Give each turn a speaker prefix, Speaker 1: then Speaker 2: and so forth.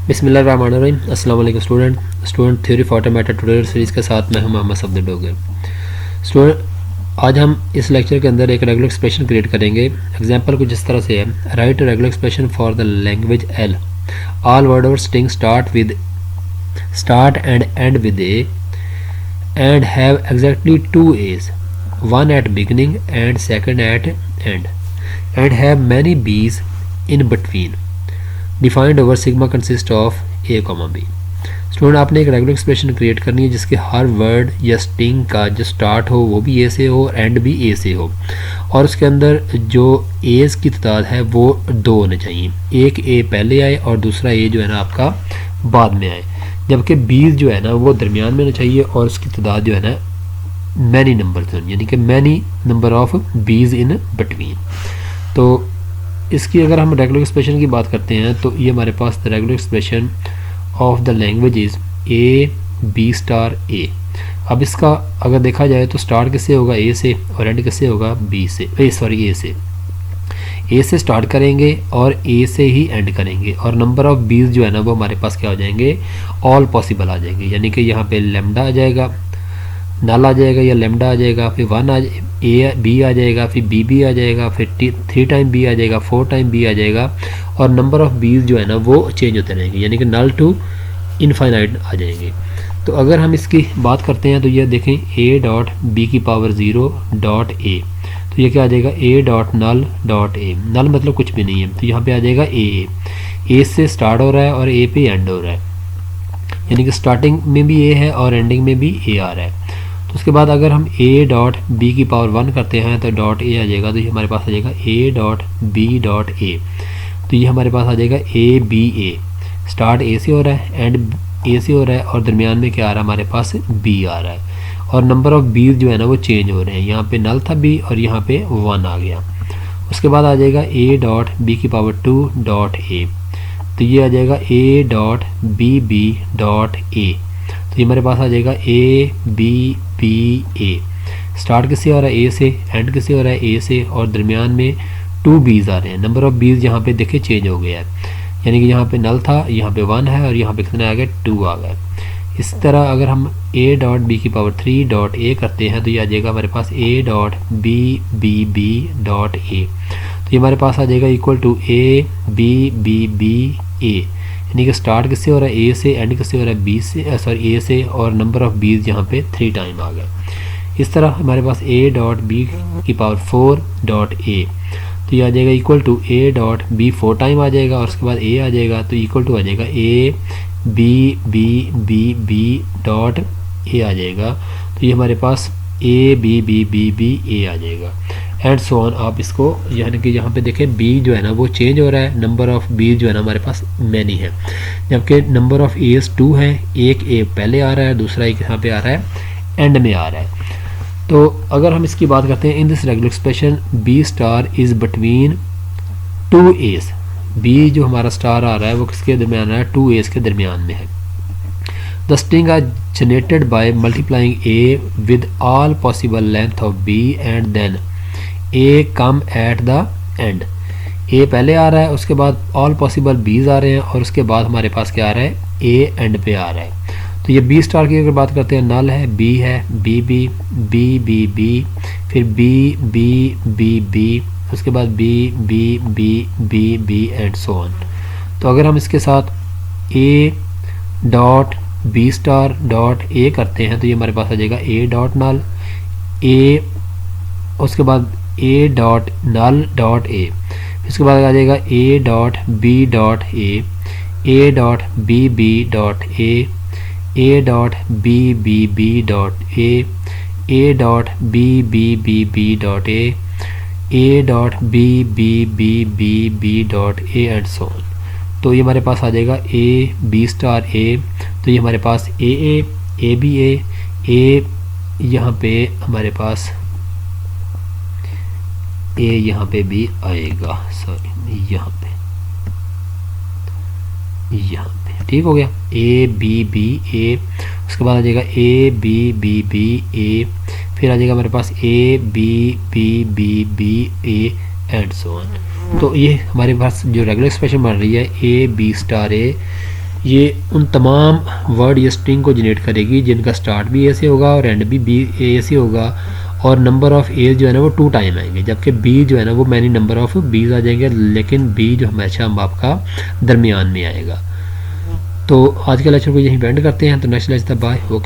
Speaker 1: बिस्मिल्लाहिर्रहमानिर्रहीम। अस्सलाम वालेकुम student theory for automated tutorial series के साथ मैं हूं मोहम्मद सफदर डोगर। स्टूडेंट आज हम इस लेक्चर के अंदर एक रेगुलर एक्सप्रेशन क्रिएट करेंगे। एग्जांपल कुछ इस तरह से है, right regular expression for the language L, all word और string start and end with a and have exactly two A's, one at beginning and second at end, and have many B's in between, defined over sigma consists of A, B। Student आपने एक regular expression create करनी है जिसके हर word या string का जो start हो वो भी ए से हो, एंड भी ए से हो, और उसके अंदर जो एज की तादाद है वो 2 होने चाहिए। एक ए पहले आए और दूसरा ए जो है ना आपका बाद में आए, जबकि बीज जो है ना वो दरमियान में होना चाहिए और उसकी तादाद जो है ना मैनी नंबर से, यानी कि मैनी नंबर ऑफ बीज इन बिटवीन। तो इसकी अगर हम रेगुलर एक्सप्रेशन की बात करते हैं तो ये हमारे पास the regular expression of the language is a b star a. अब इसका अगर देखा जाए तो स्टार्ट किससे होगा, ए से, और एंड किससे होगा, बी से, ए से। ए से स्टार्ट करेंगे और ए से ही एंड करेंगे, और नंबर ऑफ बीज जो है ना वो हमारे पास क्या हो जाएंगे, ऑल पॉसिबल आ जाएंगे, यानी कि यहाँ पे लेमडा आ जाएगा, नल आ जाएगा या लेमडा आ जाएगा, फिर 1 ए बी आ जाएगा, फिर बी बी आ जाएगा, फिर 3 टाइम बी आ जाएगा, 4 टाइम बी आ जाएगा, और नंबर ऑफ बीज जो है ना वो चेंज होते रहेंगे, यानी कि नल टू इनफाइनाइट आ जाएंगे। तो अगर हम इसकी बात करते हैं तो ये देखें ए डॉट बी की पावर 0 डॉट ए, तो ये क्या आ जाएगा, A dot null dot A. नल मतलब कुछ भी नहीं है, तो यहाँ पे आ जाएगा ए से स्टार्ट हो रहा है और ए पे एंड हो रहा है, यानी कि स्टार्टिंग में भी ए है और एंडिंग में भी ए आ रहा है। तो उसके बाद अगर हम ए डॉट बी की पावर 1 करते हैं तो डॉट ए आ जाएगा, तो ये हमारे पास आ जाएगा ए डॉट बी डॉट ए, तो ये हमारे पास आ जाएगा ए बी ए। स्टार्ट ए से हो रहा है, एंड ए से हो रहा है, और दरमियान में क्या आ रहा है हमारे पास, बी आ रहा है, और नंबर ऑफ बीज जो है ना वो चेंज हो रहे हैं। यहाँ पे नल था बी और यहाँ पे 1 आ गया। उसके बाद आ जाएगा ए डॉट बी की पावर 2 डॉट ए, तो ये आ जाएगा A dot B B dot ए, तो ये हमारे पास आ जाएगा A B B A. Start किससे हो रहा है, ए से, एंड किससे हो रहा है, ए से, और दरमियान में 2 बीज आ रहे हैं। नंबर ऑफ बीज यहाँ पे देखिए चेंज हो गया है, यानी कि यहाँ पे नल था, यहाँ पे 1 है, और यहाँ पे कितना आ गया, 2 आ गया। इस तरह अगर हम ए डॉट बी की पावर 3 डॉट ए करते हैं तो ये आ जाएगा हमारे पास a dot B B B dot ए, तो ये हमारे पास आ जाएगा equal to a B B B a, यानी कि स्टार्ट किससे हो रहा है, ए से, एंड किससे हो रहा है, बी से, सॉरी ए से, और नंबर ऑफ बीज यहाँ पे 3 टाइम आ गया। इस तरह हमारे पास ए डॉट बी की पावर 4 डॉट ए, तो ये आ जाएगा equal to a dot b 4 time आ जाएगा, और उसके बाद ए आ जाएगा, तो इक्वल टू आ जाएगा A B B B B dot a आ जाएगा, तो ये हमारे पास a B B B B a आ जाएगा, एंड सो ऑन। आप इसको यानी कि यहाँ पे देखें बी जो है ना वो चेंज हो रहा है, नंबर ऑफ बी जो है ना हमारे पास मैनी है, जबकि नंबर ऑफ एज 2 है, एक ए पहले आ रहा है, दूसरा एक यहाँ पे आ रहा है, एंड में आ रहा है। तो अगर हम इसकी बात करते हैं, in this regular expression B star is between 2 edge, B जो हमारा स्टार आ रहा है वो किसके दरमियान है, 2 एज के दरमियान में है। The string are generated by multiplying a with all possible length of b and then a come at the end. A पहले आ रहा है, उसके बाद ऑल पॉसिबल बीज आ रहे हैं, और उसके बाद हमारे पास क्या आ रहा है, ए एंड पे आ रहा है। तो ये बी स्टार की अगर बात करते हैं, नल है, बी है, B B B B B, फिर बी बी बी बी, उसके बाद B B B B B and so on. तो अगर हम इसके साथ A dot B star dot ए करते हैं तो ये हमारे पास आ जाएगा ए डॉट नल ए, उसके बाद ए डॉट नल डॉट ए, इसके बाद आ जाएगा A dot B dot A dot B B dot A dot B B B dot A dot B B B B dot A dot B B B B B dot A and so on. तो ये हमारे पास आ जाएगा ए b star ए, तो ये हमारे पास ए बी ए, यहाँ पे हमारे पास ए यहाँ पे भी आएगा, सॉरी यहाँ पे ठीक हो गया, ए बी बी ए, उसके बाद आ जाएगा A B B B a, फिर आ जाएगा हमारे पास a B B B B a and so on. तो ये हमारे पास जो रेगुलर एक्सप्रेशन बन रही है ए बी स्टार ए ये उन तमाम वर्ड या स्ट्रिंग को जनरेट करेगी जिनका स्टार्ट भी ए से होगा और एंड भी बी ए से होगा, और नंबर ऑफ़ एज जो है ना वो 2 टाइम आएंगे, जबकि बी जो है ना वो मैनी नंबर ऑफ़ बीज आ जाएंगे, लेकिन बी जो हमेशा आपका दरमियान में आएगा। तो आज के लेक्चर को यहीं एंड करते हैं, तो नेक्स्ट लेक्चर बाय। ओके।